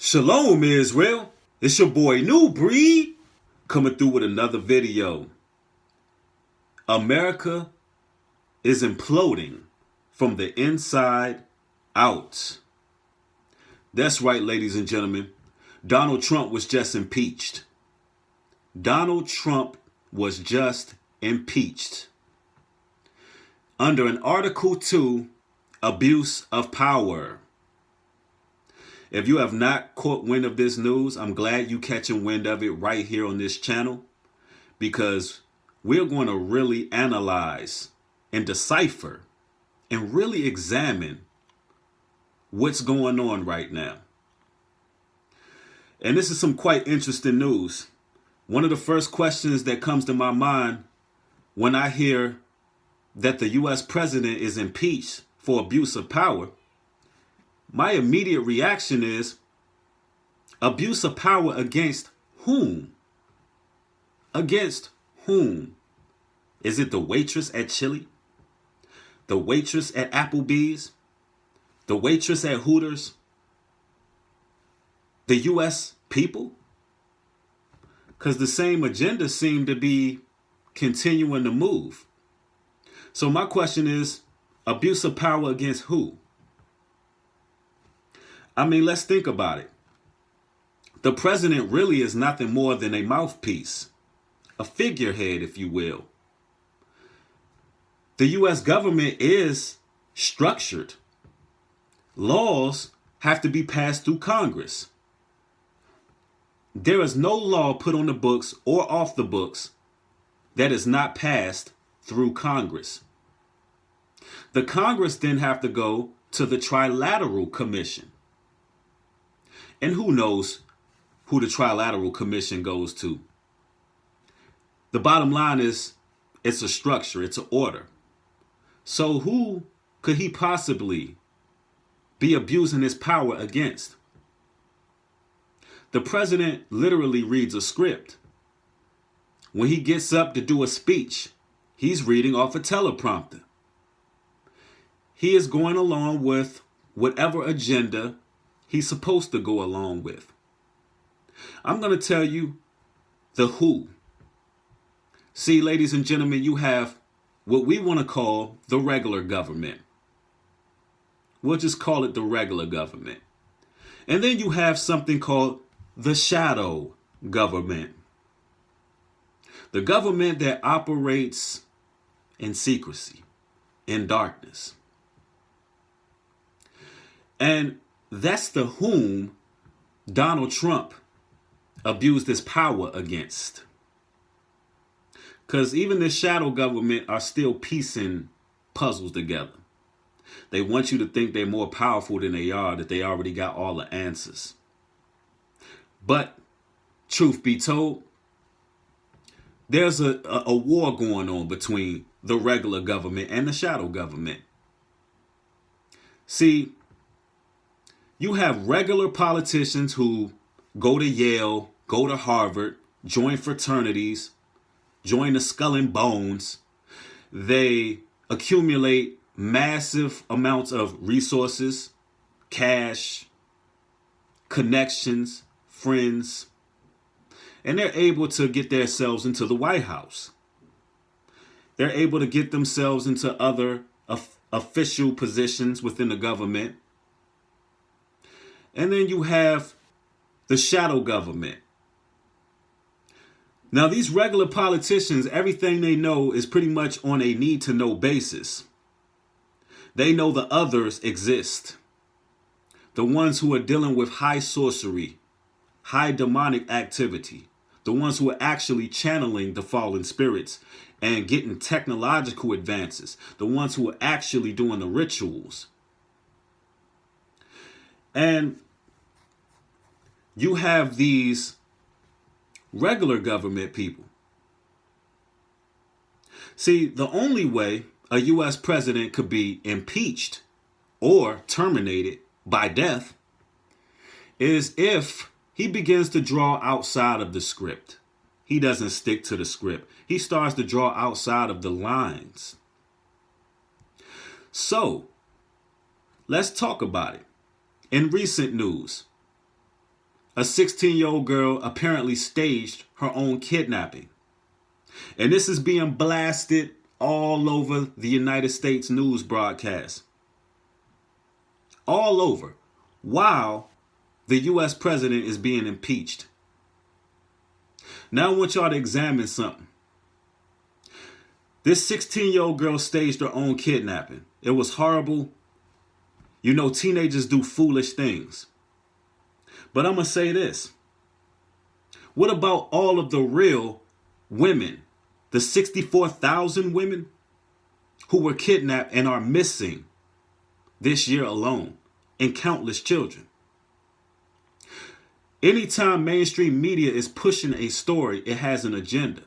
Shalom, Israel. It's your boy New Breed coming through with another video. America is imploding from the inside out. That's right, ladies and gentlemen. Donald Trump was just impeached. Donald Trump was just impeached under an Article 2 abuse of power. If you have not caught wind of this news, I'm glad you catching wind of it right here on this channel, because we're going to really analyze and decipher and really examine what's going on right now. And this is some quite interesting news. One of the first questions that comes to my mind when I hear that the U.S. president is impeached for abuse of power, my immediate reaction is abuse of power against whom? Against whom? Is it the waitress at Chili? The waitress at Applebee's? The waitress at Hooters? The U.S. people? Because the same agenda seemed to be continuing to move. So my question is, abuse of power against who? I mean, let's think about it. The president really is nothing more than a mouthpiece, a figurehead, if you will. The U.S. government is structured. Laws have to be passed through Congress. There is no law put on the books or off the books that is not passed through Congress. The Congress then have to go to the Trilateral Commission. And who knows who the Trilateral Commission goes to? The bottom line is, it's a structure, it's an order. So who could he possibly be abusing his power against? The president literally reads a script. When he gets up to do a speech, he's reading off a teleprompter. He is going along with whatever agenda he's supposed to go along with. I'm going to tell you the who. See, ladies and gentlemen, you have what we want to call the regular government. We'll just call it the regular government. And then you have something called the shadow government. The government that operates in secrecy, in darkness. And that's the whom Donald Trump abused his power against. Because even the shadow government are still piecing puzzles together. They want you to think they're more powerful than they are, that they already got all the answers. But truth be told, there's a war going on between the regular government and the shadow government. See, you have regular politicians who go to Yale, go to Harvard, join fraternities, join the Skull and Bones. They accumulate massive amounts of resources, cash, connections, friends, and they're able to get themselves into the White House. They're able to get themselves into other official positions within the government. And then you have the shadow government. Now, these regular politicians, everything they know is pretty much on a need-to-know basis. They know the others exist. The ones who are dealing with high sorcery, high demonic activity. The ones who are actually channeling the fallen spirits and getting technological advances. The ones who are actually doing the rituals. And you have these regular government people. See, the only way a U.S. president could be impeached or terminated by death is if he begins to draw outside of the script. He doesn't stick to the script. He starts to draw outside of the lines. So, let's talk about it. In recent news, a 16-year-old girl apparently staged her own kidnapping. And this is being blasted all over the United States news broadcast. All over. While the U.S. president is being impeached. Now I want y'all to examine something. This 16-year-old girl staged her own kidnapping. It was horrible. You know, teenagers do foolish things. But I'm going to say this. What about all of the real women, the 64,000 women who were kidnapped and are missing this year alone, and countless children? Anytime mainstream media is pushing a story, it has an agenda.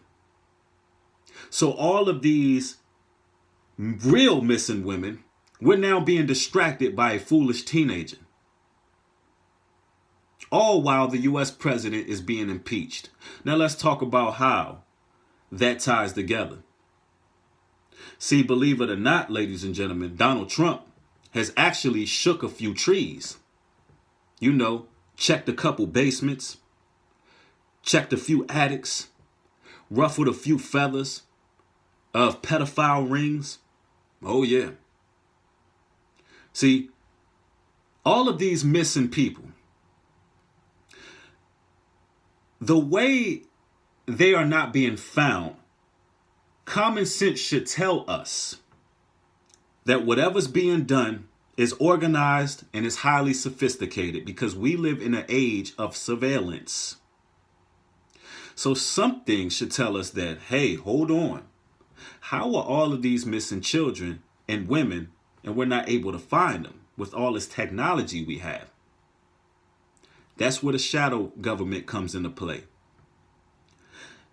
So all of these real missing women, we're now being distracted by a foolish teenager. All while the U.S. president is being impeached. Now let's talk about how that ties together. See, believe it or not, ladies and gentlemen, Donald Trump has actually shook a few trees. You know, checked a couple basements, checked a few attics, ruffled a few feathers of pedophile rings. Oh yeah. See, all of these missing people, the way they are not being found, common sense should tell us that whatever's being done is organized and is highly sophisticated, because we live in an age of surveillance. So something should tell us that, hey, hold on. How are all of these missing children and women, and we're not able to find them with all this technology we have? That's where the shadow government comes into play.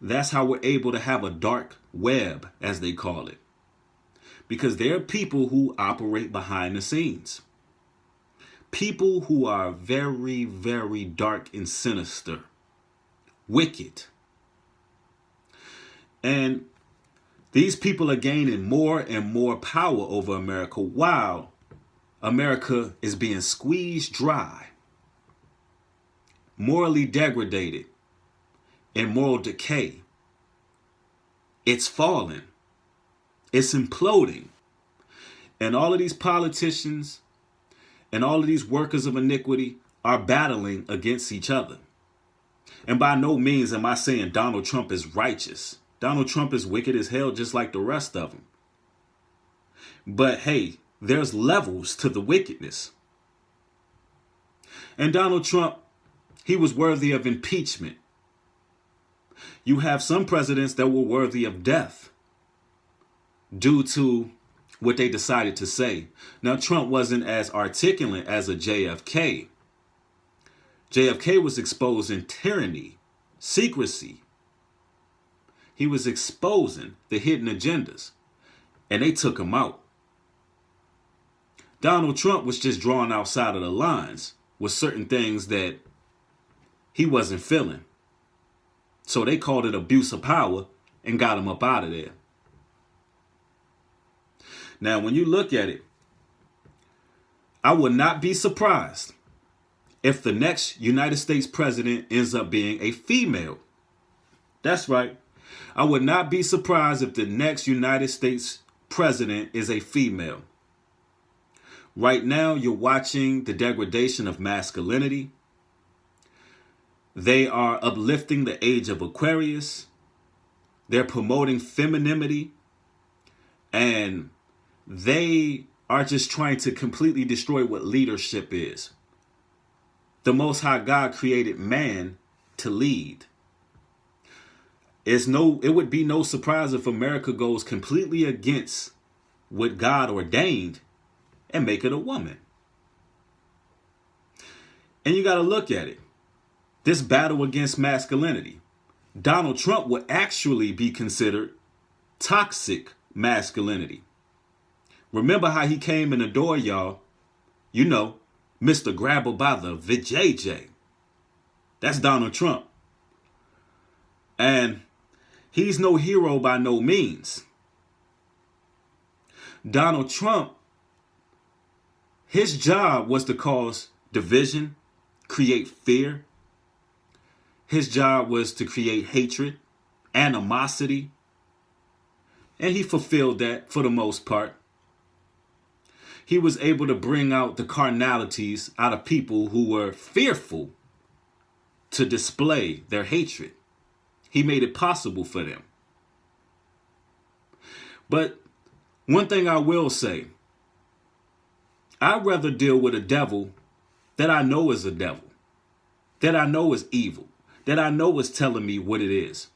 That's how we're able to have a dark web, as they call it. Because there are people who operate behind the scenes. People who are very, very dark and sinister. Wicked. And these people are gaining more and more power over America while America is being squeezed dry, morally degraded, in moral decay. It's falling. It's imploding. And all of these politicians and all of these workers of iniquity are battling against each other. And by no means am I saying Donald Trump is righteous. Donald Trump is wicked as hell, just like the rest of them. But hey, there's levels to the wickedness. And Donald Trump, he was worthy of impeachment. You have some presidents that were worthy of death due to what they decided to say. Now, Trump wasn't as articulate as a JFK. JFK was exposing tyranny, secrecy. He was exposing the hidden agendas, and they took him out. Donald Trump was just drawing outside of the lines with certain things that he wasn't feeling. So they called it abuse of power and got him up out of there. Now, when you look at it, I would not be surprised if the next United States president ends up being a female. That's right. I would not be surprised if the next United States president is a female. Right now, you're watching the degradation of masculinity. They are uplifting the age of Aquarius. They're promoting femininity. And they are just trying to completely destroy what leadership is. The Most High God created man to lead. It would be no surprise if America goes completely against what God ordained and make it a woman. And you got to look at it. This battle against masculinity. Donald Trump would actually be considered toxic masculinity. Remember how he came in the door, y'all. You know, Mr. Grabber by the VJJ. That's Donald Trump. And he's no hero by no means. Donald Trump, his job was to cause division, create fear, His job was to create hatred, animosity, and he fulfilled that for the most part. He was able to bring out the carnalities out of people who were fearful to display their hatred. He made it possible for them. But one thing I will say, I'd rather deal with a devil that I know is a devil, that I know is evil, that I know is telling me what it is,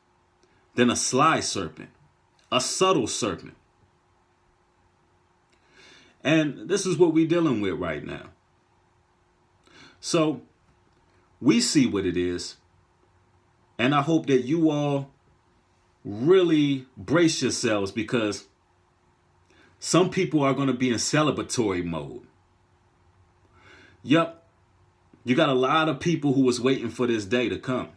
than a sly serpent, a subtle serpent. And this is what we're dealing with right now. So we see what it is. And I hope that you all really brace yourselves, because some people are going to be in celebratory mode. Yep. You got a lot of people who was waiting for this day to come.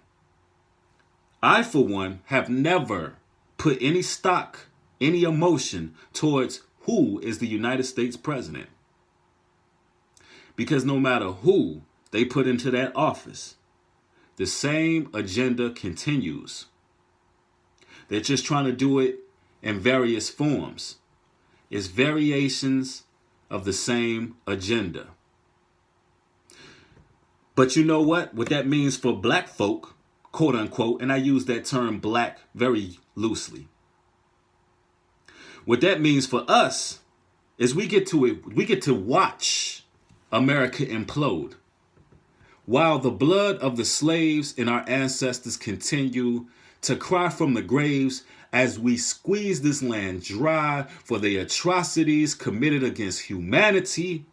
I, for one, have never put any stock, any emotion towards who is the United States president. Because no matter who they put into that office, the same agenda continues. They're just trying to do it in various forms. It's variations of the same agenda. But you know what? What that means for black folk, quote unquote, and I use that term black very loosely. What that means for us is we get to watch America implode, while the blood of the slaves and our ancestors continue to cry from the graves as we squeeze this land dry for the atrocities committed against humanity.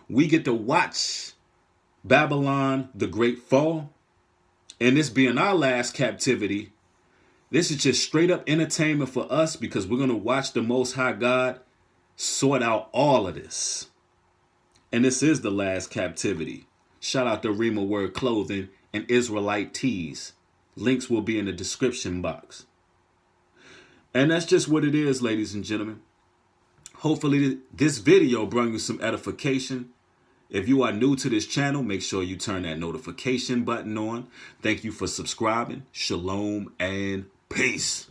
We get to watch Babylon the Great fall, and this being our last captivity. This is just straight up entertainment for us, because we're going to watch the Most High God sort out all of this. And this is the last captivity. Shout out to Rima Word Clothing and Israelite Tees. Links will be in the description box. And that's just what it is, ladies and gentlemen. Hopefully this video brought you some edification. If you are new to this channel, make sure you turn that notification button on. Thank you for subscribing. Shalom and peace.